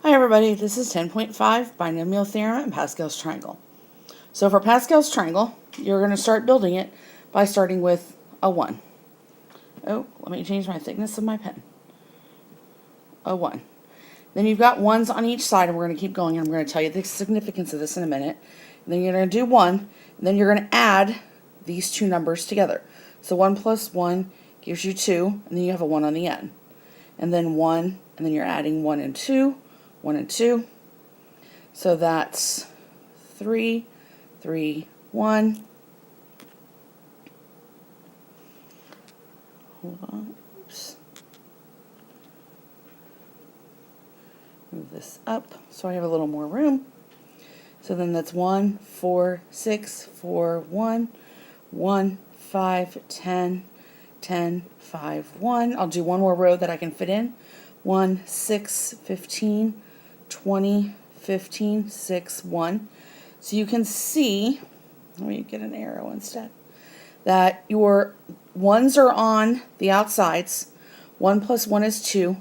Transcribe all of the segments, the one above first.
Hi everybody, this is 10.5 binomial theorem and Pascal's triangle. So for Pascal's triangle, you're going to start building it by starting with a 1. Oh, let me change my thickness of my pen. A 1. Then you've got 1s on each side, and we're going to keep going, and I'm going to tell you the significance of this in a minute. And then you're going to do 1, and then you're going to add these two numbers together. So 1 plus 1 gives you 2, and then you have a 1 on the end. And then 1, and then you're adding 1 and 2. 1 and 2. So that's 3, 3, 1. Hold on. Oops. Move this up so I have a little more room. So then that's 1, 4, 6, 4, 1, 1, 5, 10, 10, 5, 1. I'll do one more row that I can fit in. 1, 6, 15, 20, 15, 6, 1. So you can see, let me get an arrow instead, that your 1s are on the outsides. 1 plus 1 is 2.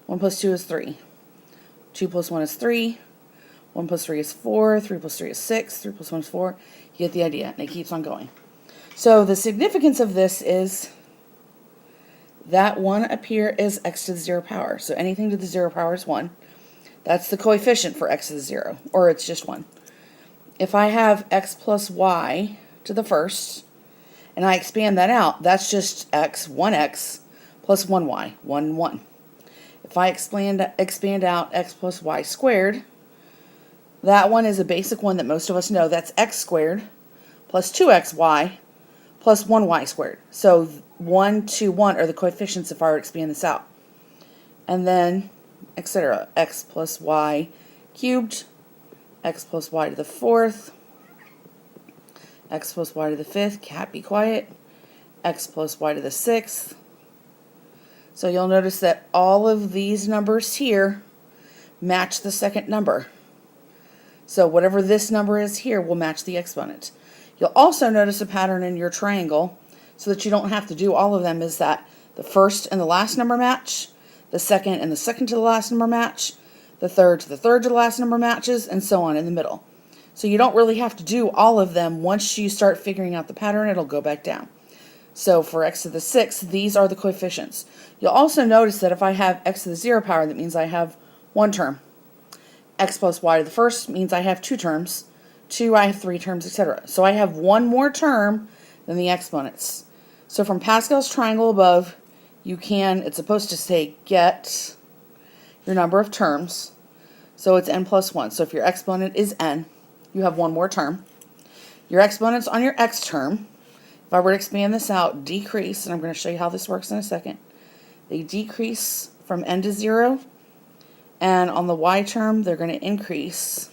1 plus 2 is 3. 2 plus 1 is 3. 1 plus 3 is 4. 3 plus 3 is 6. 3 plus 1 is 4. You get the idea, and it keeps on going. So the significance of this is that 1 up here is x to the 0 power. So anything to the 0 power is 1. That's the coefficient for x to the 0, or it's just 1. If I have x plus y to the first, and I expand that out, that's just x, 1x, plus 1y, 1, 1. If I expand out x plus y squared, that one is a basic one that most of us know. That's x squared plus 2xy plus 1y squared. So 1, 2, 1 are the coefficients if I were to expand this out. And then, etc. X plus y cubed, x plus y to the 4th, x plus y to the 5th, cat be quiet, x plus y to the 6th. So you'll notice that all of these numbers here match the second number. So whatever this number is here will match the exponent. You'll also notice a pattern in your triangle, so that you don't have to do all of them, is that the first and the last number match, the second and the second to the last number match, the third to the last number matches, and so on in the middle. So you don't really have to do all of them. Once you start figuring out the pattern, it'll go back down. So for x to the 6th, these are the coefficients. You'll also notice that if I have x to the 0 power, that means I have one term. X plus y to the first means I have two terms. 2, I have 3 terms, etc. So I have one more term than the exponents. So from Pascal's triangle above, you can, it's supposed to say get your number of terms. So it's n plus 1. So if your exponent is n, you have one more term. Your exponents on your x term, if I were to expand this out, decrease, and I'm going to show you how this works in a second. They decrease from n to 0, and on the y term, they're going to increase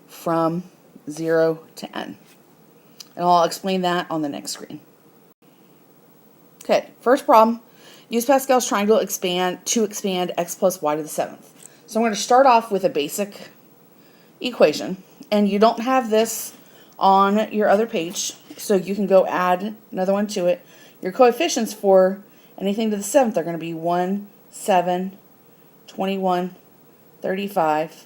from 0 to n. And I'll explain that on the next screen. Okay, first problem. Use Pascal's triangle to expand x plus y to the 7th. So I'm going to start off with a basic equation. And you don't have this on your other page, so you can go add another one to it. Your coefficients for anything to the 7th are going to be 1, 7, 21, 35,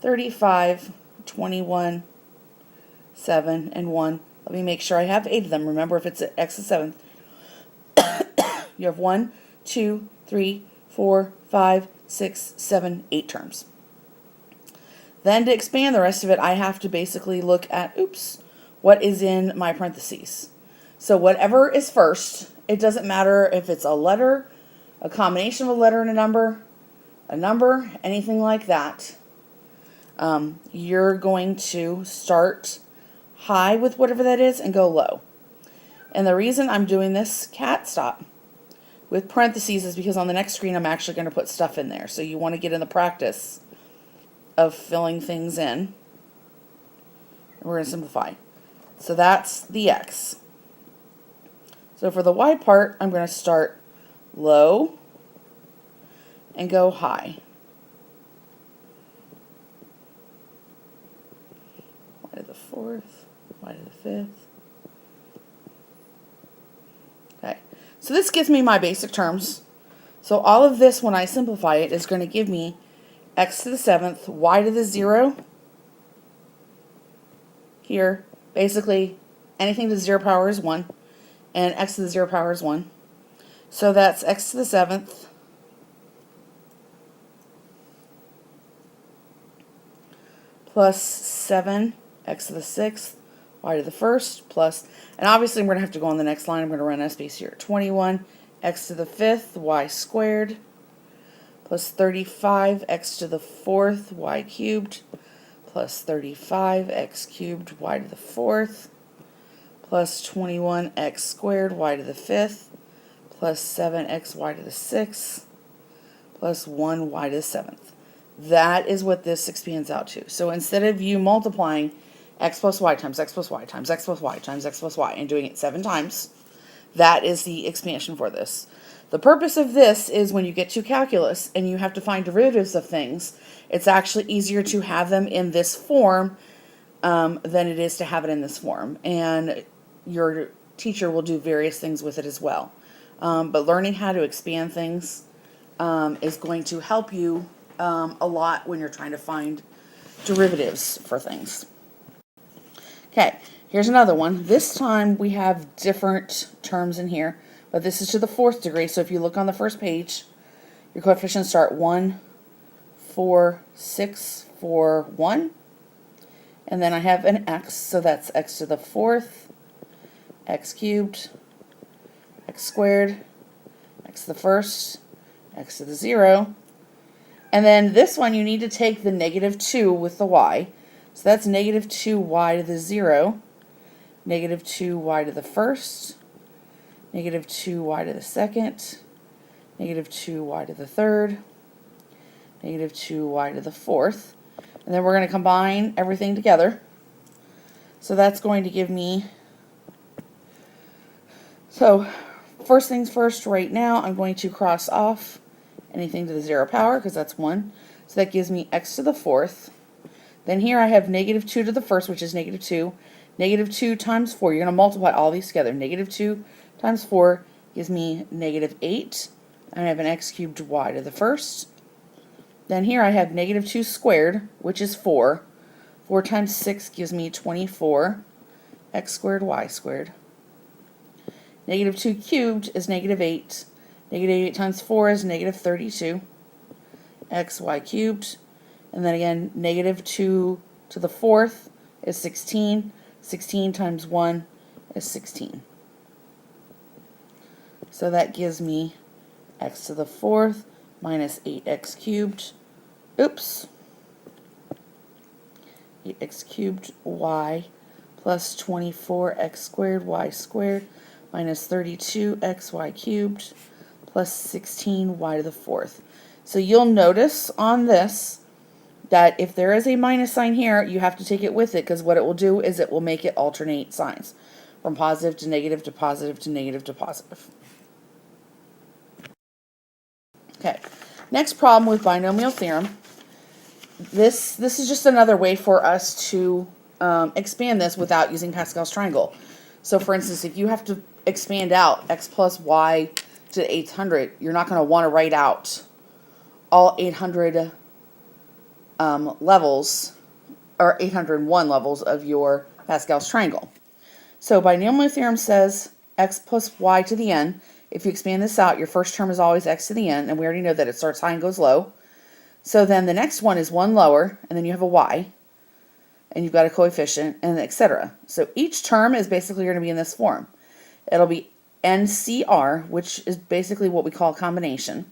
35, 21, 7, and 1. Let me make sure I have 8 of them. Remember, if it's x to the 7th, you have 1, 2, 3, 4, 5, 6, 7, 8 terms. Then to expand the rest of it, I have to basically look at, what is in my parentheses. So whatever is first, it doesn't matter if it's a letter, a combination of a letter and a number, anything like that. You're going to start high with whatever that is and go low. And the reason I'm doing this stop with parentheses is because on the next screen I'm actually going to put stuff in there. So you want to get in the practice of filling things in. And we're going to simplify. So that's the x. So for the y part, I'm going to start low and go high. Y to the 4th, y to the 5th. Okay, so this gives me my basic terms. So all of this, when I simplify it, is going to give me x to the 7th, y to the 0 here. Basically, anything to the 0 power is 1, and x to the 0 power is 1. So that's x to the 7th plus 7, x to the 6th, y to the 1st, plus, and obviously I'm going to have to go on the next line. I'm going to run space here. 21, x to the 5th, y squared, plus 35, x to the 4th, y cubed, plus 35, x cubed, y to the 4th, plus 21, x squared, y to the 5th, plus 7x y to the 6th, plus 1 y to the 7th. That is what this expands out to. So instead of you multiplying x plus y times x plus y times x plus y times x plus y and doing it 7 times, that is the expansion for this. The purpose of this is when you get to calculus and you have to find derivatives of things, it's actually easier to have them in this form than it is to have it in this form. And your teacher will do various things with it as well. But learning how to expand things is going to help you a lot when you're trying to find derivatives for things. Okay, here's another one. This time we have different terms in here, but this is to the 4th degree. So if you look on the first page, your coefficients start 1, 4, 6, 4, 1. And then I have an x, so that's x to the 4th, x cubed, x squared, x to the 1st, x to the 0. And then this one you need to take the negative 2 with the y. So that's negative 2y to the 0, negative 2y to the 1st, negative 2y to the 2nd, negative 2y to the 3rd, negative 2y to the 4th. And then we're going to combine everything together. So that's going to give me, so first things first, right now I'm going to cross off anything to the 0 power because that's 1. So that gives me x to the 4th. Then here I have negative 2 to the 1st, which is negative 2. Negative 2 times 4, you're going to multiply all these together. Negative 2 times 4 gives me negative 8. And I have an x cubed y to the 1st. Then here I have negative 2 squared, which is 4. 4 times 6 gives me 24, x squared, y squared. Negative 2 cubed is negative 8. Negative 8 times 4 is negative 32, x, y cubed. And then again, negative 2 to the 4th is 16. 16 times 1 is 16. So that gives me x to the 4th minus 8x cubed. Oops. 8x cubed y plus 24x squared y squared minus 32xy cubed plus 16y to the 4th. So you'll notice on this that if there is a minus sign here, you have to take it with it, because what it will do is it will make it alternate signs from positive to negative to positive to negative to positive. Okay, next problem with binomial theorem. This is just another way for us to expand this without using Pascal's triangle. So for instance, if you have to expand out x plus y to the 800, you're not going to want to write out all 800 levels, or 801 levels of your Pascal's triangle. So binomial theorem says x plus y to the n. If you expand this out, your first term is always x to the n, and we already know that it starts high and goes low. So then the next one is one lower, and then you have a y, and you've got a coefficient, and etc. So each term is basically going to be in this form. It'll be NCR, which is basically what we call a combination.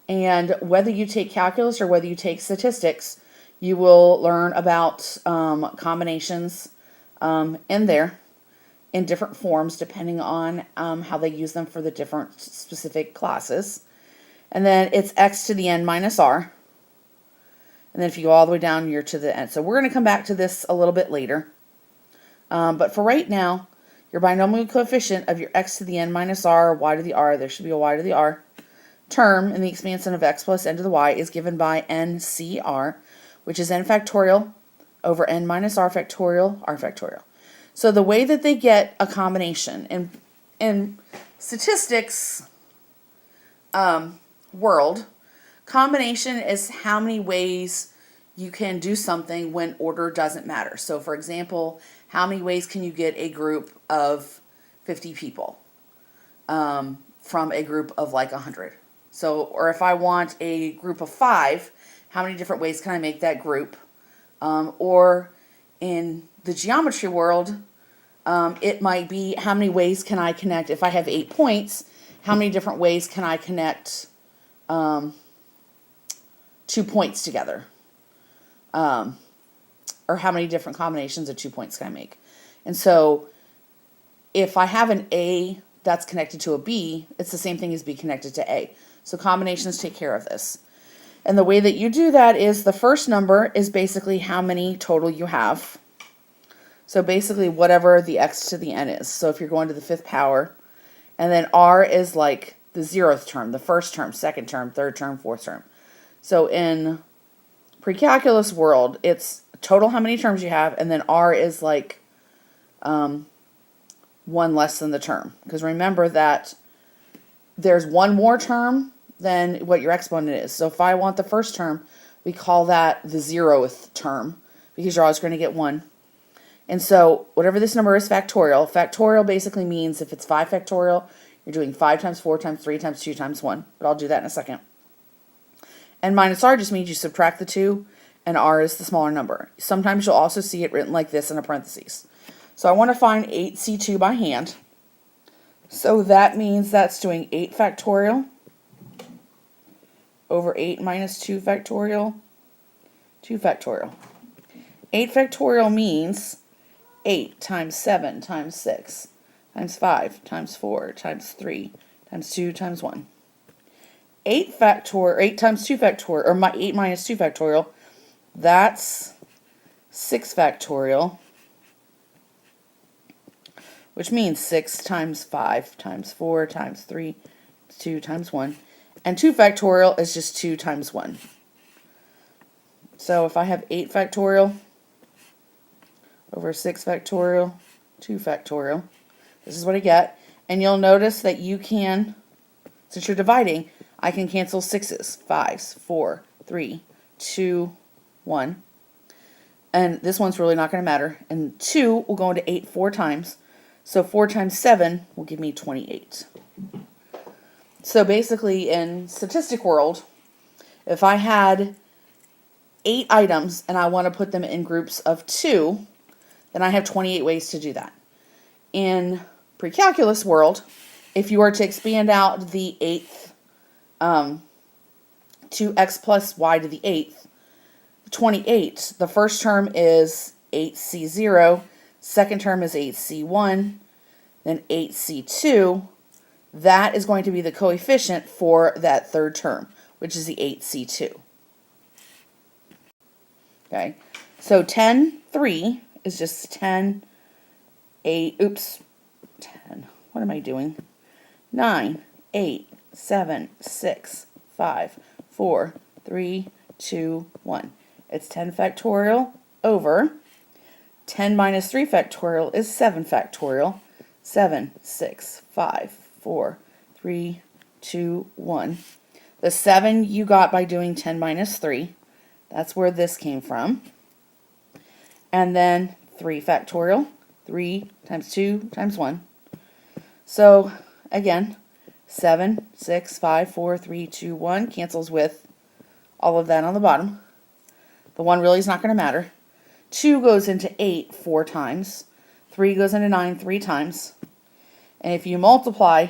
And whether you take calculus or whether you take statistics, you will learn about combinations in there in different forms depending on how they use them for the different specific classes. And then it's x to the n minus r. And then if you go all the way down, you're to the n. So we're going to come back to this a little bit later. But for right now, your binomial coefficient of your x to the n minus r, or y to the r, there should be a y to the r, term in the expansion of x plus n to the y is given by NCR, which is n factorial over n minus r factorial, r factorial. So the way that they get a combination in statistics world, Combination is how many ways you can do something when order doesn't matter. So for example, how many ways can you get a group of 50 people from a group of like 100? So, or if I want a group of 5, how many different ways can I make that group? Or in the geometry world, it might be how many ways can I connect, if I have 8 points, how many different ways can I connect 2 points together? Or how many different combinations of 2 points can I make? And so if I have an A that's connected to a B, it's the same thing as B connected to A. So combinations take care of this. And the way that you do that is the first number is basically how many total you have. So basically whatever the x to the n is. So if you're going to the 5th power, and then r is like the 0th term, the first term, second term, third term, fourth term. So in pre-calculus world, it's total how many terms you have, and then r is like one less than the term. Because remember that there's one more term than what your exponent is. So if I want the first term, we call that the 0th term, because you're always going to get 1. And so whatever this number is factorial, factorial basically means if it's 5 factorial, you're doing 5 times 4 times 3 times 2 times 1. But I'll do that in a second. And minus r just means you subtract the 2, and r is the smaller number. Sometimes you'll also see it written like this in a parentheses. So I want to find 8c2 by hand. So that means that's doing 8 factorial over 8 minus 2 factorial, 2 factorial. 8 factorial means 8 times 7 times 6 times 5 times 4 times 3 times 2 times 1. 8 times 2 factorial, or 8 minus 2 factorial, that's 6 factorial, which means 6 times 5 times 4 times 3 2 times 1. And 2 factorial is just 2 times 1. So if I have 8 factorial over 6 factorial, 2 factorial, this is what I get. And you'll notice that you can, since you're dividing, I can cancel 6's, 5's, 4, 3, 2, 1. And this one's really not going to matter. And 2 will go into 8 4 times. So 4 times 7 will give me 28. So basically in statistic world, if I had 8 items and I want to put them in groups of 2, then I have 28 ways to do that. In pre-calculus world, if you were to expand out the 8th to x plus y to the 8th, 28, the first term is 8c0, second term is 8c1, then 8c2. That is going to be the coefficient for that third term, which is the 8c2. Okay, so 10, 3 is just 10, 8, oops, 10, what am I doing? 9, 8, 7, 6, 5, 4, 3, 2, 1. It's 10 factorial over 10 minus 3 factorial is 7 factorial. 7, 6, 5, 4, 3, 2, 1. The 7 you got by doing 10 minus 3. That's where this came from. And then 3 factorial. 3 times 2 times 1. So, again, 7, 6, 5, 4, 3, 2, 1 cancels with all of that on the bottom. The 1 really is not going to matter. 2 goes into 8 4 times. 3 goes into 9 3 times. And if you multiply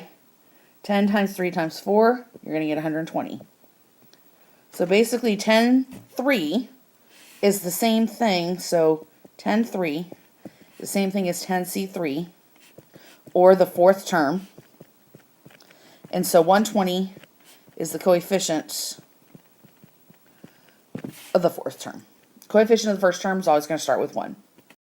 10 times 3 times 4, you're going to get 120. So basically 10, 3 is the same thing. So 10, 3, the same thing as 10c3, or the fourth term. And so 120 is the coefficient of the fourth term. Coefficient of the first term is always going to start with 1.